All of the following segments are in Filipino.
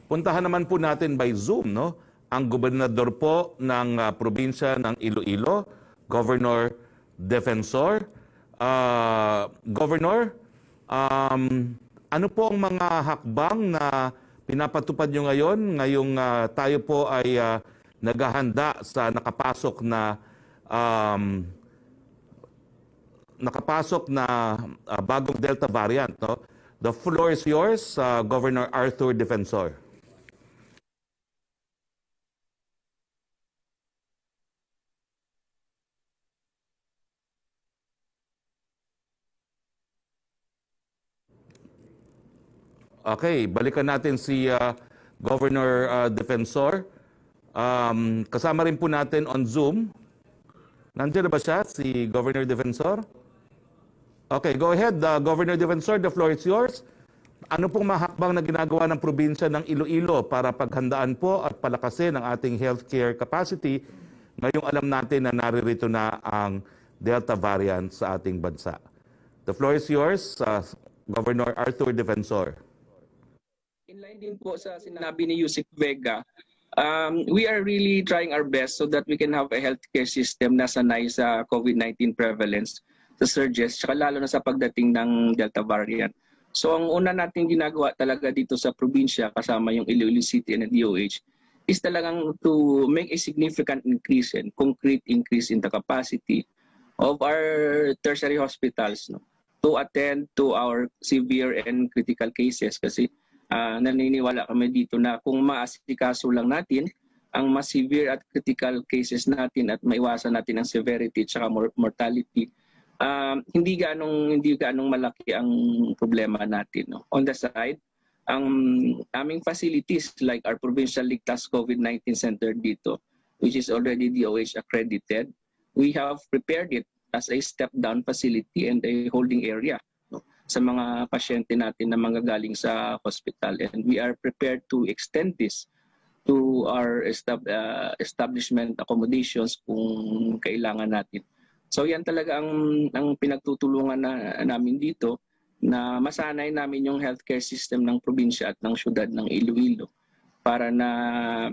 Puntahan naman po natin by Zoom, no? Ang gobernador po ng probinsya ng Iloilo, Governor Defensor. Governor, ano po ang mga hakbang na pinapatupad nyo ngayon? Ngayong tayo po ay naghahanda sa nakapasok na bagong Delta variant, no? The floor is yours, Governor Arthur Defensor. Okay, balikan natin si Governor Defensor. Kasama rin po natin on Zoom. Nandiyan na ba siya, si Governor Defensor? Okay, go ahead, Governor Defensor, the floor is yours. Ano pong mahakbang na ginagawa ng probinsya ng Iloilo para paghandaan po at palakasin ang ating healthcare capacity ngayong alam natin na naririto na ang Delta variant sa ating bansa? The floor is yours, Governor Arthur Defensor. Inline din po sa sinabi ni Yusek Vega, we are really trying our best so that we can have a healthcare system na sanay sa COVID-19 prevalence, sa surges, tsaka lalo na sa pagdating ng Delta variant. So ang una nating ginagawa talaga dito sa probinsya kasama yung Iloilo City and the DOH is talagang to make a significant increase and concrete increase in the capacity of our tertiary hospitals, no, to attend to our severe and critical cases kasi naniniwala kami dito na kung maasikaso lang natin ang mas severe at critical cases natin at maiwasan natin ang severity at saka mortality, hindi ganong malaki ang problema natin. No? On the side, ang aming facilities like our Provincial Ligtas COVID-19 Center dito, which is already DOH accredited, we have prepared it as a step-down facility and a holding area sa mga pasyente natin na manggagaling sa hospital. And we are prepared to extend this to our establishment accommodations kung kailangan natin. So yan talaga ang pinagtutulungan namin dito na masanay namin yung healthcare system ng probinsya at ng syudad ng Iloilo para na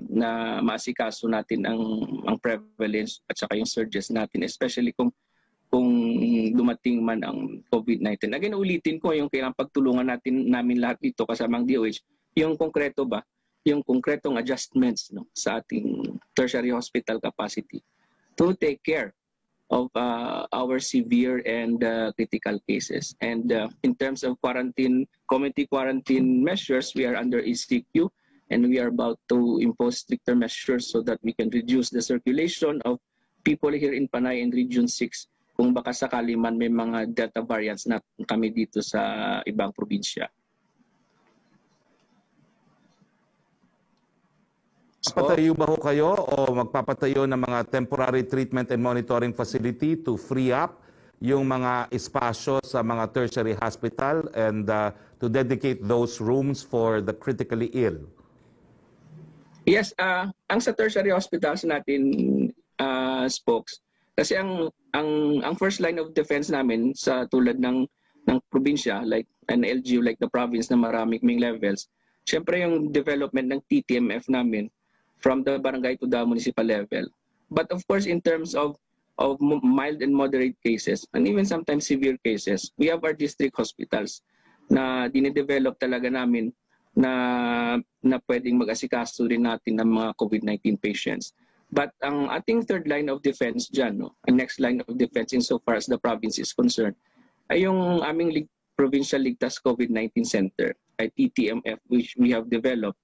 maasikaso natin ang prevalence at saka yung surges natin, especially kung dumating man ang COVID-19. Again, ulitin ko yung kailangang pagtulungan namin lahat dito kasamang DOH, yung konkreto ba, yung konkretong adjustments, no, sa ating tertiary hospital capacity to take care of our severe and critical cases. And in terms of community quarantine measures, we are under ECQ and we are about to impose stricter measures so that we can reduce the circulation of people here in Panay and Region 6 kung baka sakali man may mga Delta variants na kami dito sa ibang probinsya. Papatayo ba ho kayo o magpapatayo ng mga temporary treatment and monitoring facility to free up yung mga espasyo sa mga tertiary hospital and to dedicate those rooms for the critically ill? Yes, ang sa tertiary hospitals natin, spokes, kasi ang first line of defense namin sa tulad ng probinsya, like an LGU, like the province na maraming levels, syempre yung development ng TTMF namin from the barangay to the municipal level. But of course, in terms of mild and moderate cases, and even sometimes severe cases, we have our district hospitals na dinidevelop talaga namin na pwedeng mag-asikaso rin natin ng mga COVID-19 patients. But ang ating third line of defense dyan, no, ang next line of defense insofar as the province is concerned, ay yung aming Provincial Ligtas COVID-19 Center, ay TTMF, which we have developed,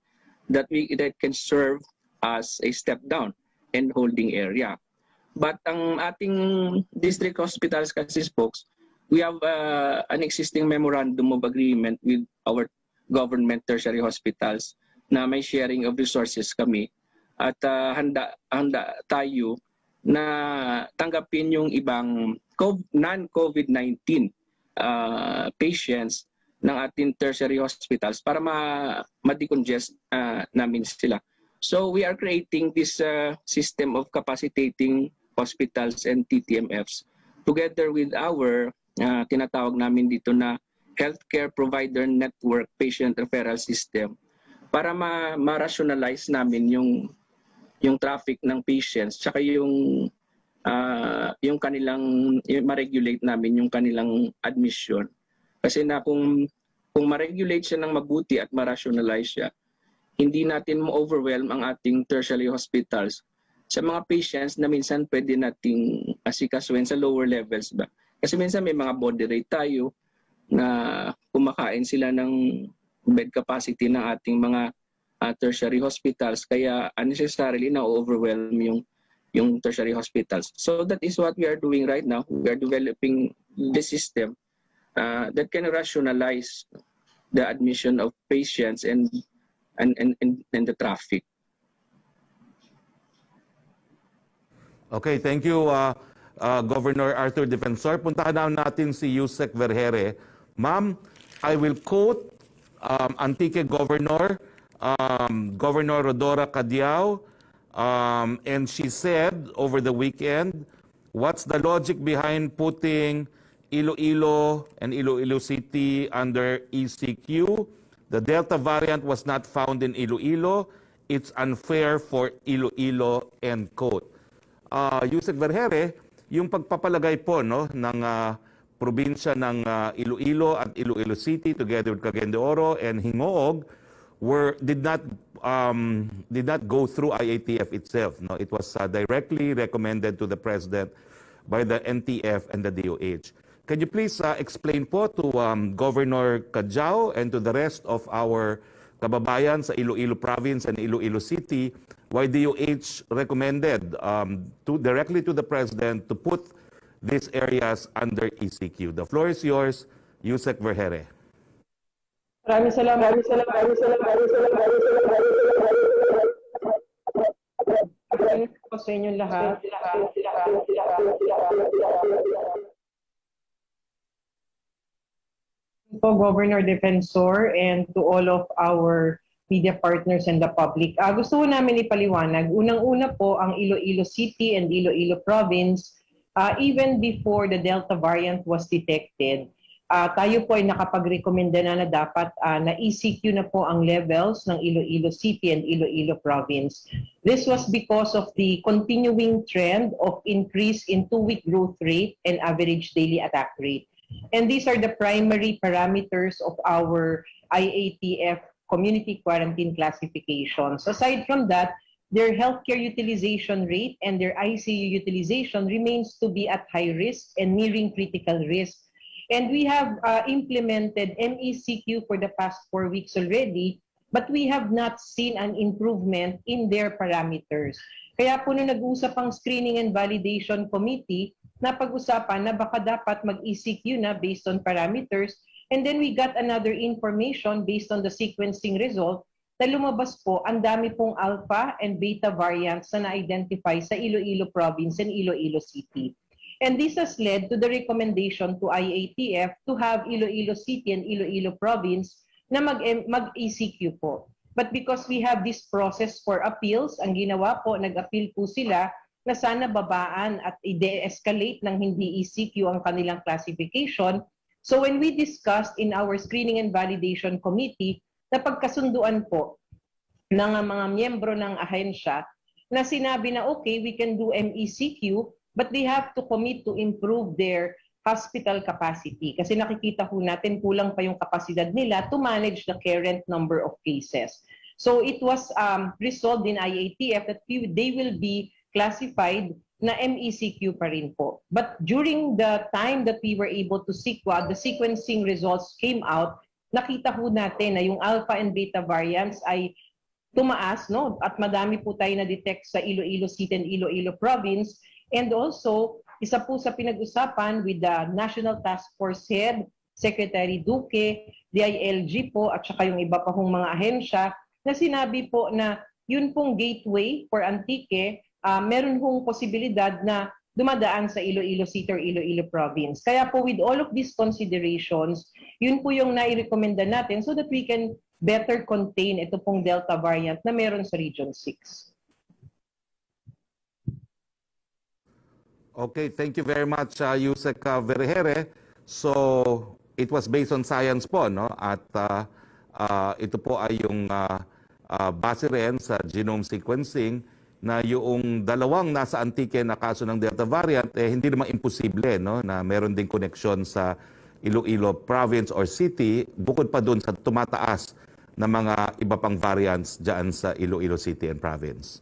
that can serve as a step-down and holding area. But ang ating district hospitals kasi, folks, we have an existing memorandum of agreement with our government tertiary hospitals na may sharing of resources kami. At handa tayo na tanggapin yung ibang non-COVID-19 patients ng ating tertiary hospitals para ma-decongest namin sila. So we are creating this system of capacitating hospitals and TTMFs together with our tinatawag namin dito na healthcare provider network patient referral system para ma-rationalize namin yung traffic ng patients tsaka yung kanilang ma-regulate namin yung kanilang admission. Kasi na kung ma-regulate siya ng mabuti at ma-rationalize siya, hindi natin ma-overwhelm ang ating tertiary hospitals sa mga patients na minsan pwede nating asikasuhin sa lower levels ba. Kasi minsan may mga body rate tayo na kumakain sila ng bed capacity ng ating mga tertiary hospitals, kaya unnecessarily na-overwhelm yung tertiary hospitals. So that is what we are doing right now. We are developing the system that can rationalize the admission of patients and the traffic. Okay, thank you, Governor Arthur Defensor. Puntahan na natin si Yusek Vergere. Ma'am, I will quote Antique Governor, Governor Rodora Cadiao, and she said over the weekend, what's the logic behind putting Iloilo and Iloilo City under ECQ? The Delta variant was not found in Iloilo. It's unfair for Iloilo, end quote. Yusek Vergere, yung pagpapalagay po no, ng probinsya ng Iloilo at Iloilo City together with Cagayan de Oro and Hingoog did not go through IATF itself. No? It was directly recommended to the President by the NTF and the DOH. Can you please explain po to Governor Cadiao and to the rest of our kababayan sa Iloilo Province and Iloilo City why DOH recommended directly to the President to put these areas under ECQ? The floor is yours, Yusek Vergere. Maraming salamat. Po sa inyong lahat. Po, Governor Defensor, and to all of our media partners and the public. Gusto ko namin ipaliwanag. Unang-una po ang Iloilo City and Iloilo Province, even before the Delta variant was detected, tayo po ay nakapag-recommenda na dapat na ECQ na po ang levels ng Iloilo City and Iloilo Province. This was because of the continuing trend of increase in 2-week growth rate and average daily attack rate. And these are the primary parameters of our IATF community quarantine classifications. Aside from that, their healthcare utilization rate and their ICU utilization remains to be at high risk and nearing critical risk. And we have implemented MECQ for the past 4 weeks already, but we have not seen an improvement in their parameters. Kaya po nung nag-usap ang Screening and Validation Committee, napag-usapan na baka dapat mag-ECQ na based on parameters, and then we got another information based on the sequencing result na lumabas po ang dami pong alpha and beta variants na na-identify sa Iloilo Province and Iloilo City. And this has led to the recommendation to IATF to have Iloilo City and Iloilo Province na mag-ECQ po. But because we have this process for appeals, ang ginawa po, nag-appeal po sila na sana babaan at i-de-escalate ng hindi ECQ ang kanilang classification. So when we discussed in our Screening and Validation Committee, napagkasunduan po ng mga miyembro ng ahensya na sinabi na okay, we can do MECQ, but they have to commit to improve their hospital capacity. Kasi nakikita po natin kulang pa yung kapasidad nila to manage the current number of cases. So it was resolved in IATF that they will be classified na MECQ pa rin po. But during the time that we were able to sequence, the sequencing results came out, nakita po natin na yung alpha and beta variants ay tumaas, no? At madami po tayo na-detect sa Iloilo City and Iloilo Province. And also, isa po sa pinag-usapan with the National Task Force Head, Secretary Duque, DILG po, at saka yung iba pa pong mga ahensya, na sinabi po na yun pong gateway for Antique, meron pong posibilidad na dumadaan sa Iloilo City or Iloilo Province. Kaya po with all of these considerations, yun po yung nai-recommenda natin so that we can better contain ito pong Delta variant na meron sa Region 6. Okay, thank you very much, Yusek Vergere. So, it was based on science po, no? At ito po ay yung base rin sa genome sequencing na yung dalawang nasa Antique na kaso ng Delta variant, hindi naman imposible, no, na meron ding koneksyon sa Iloilo province or city, bukod pa dun sa tumataas na mga iba pang variants dyan sa Iloilo City and province.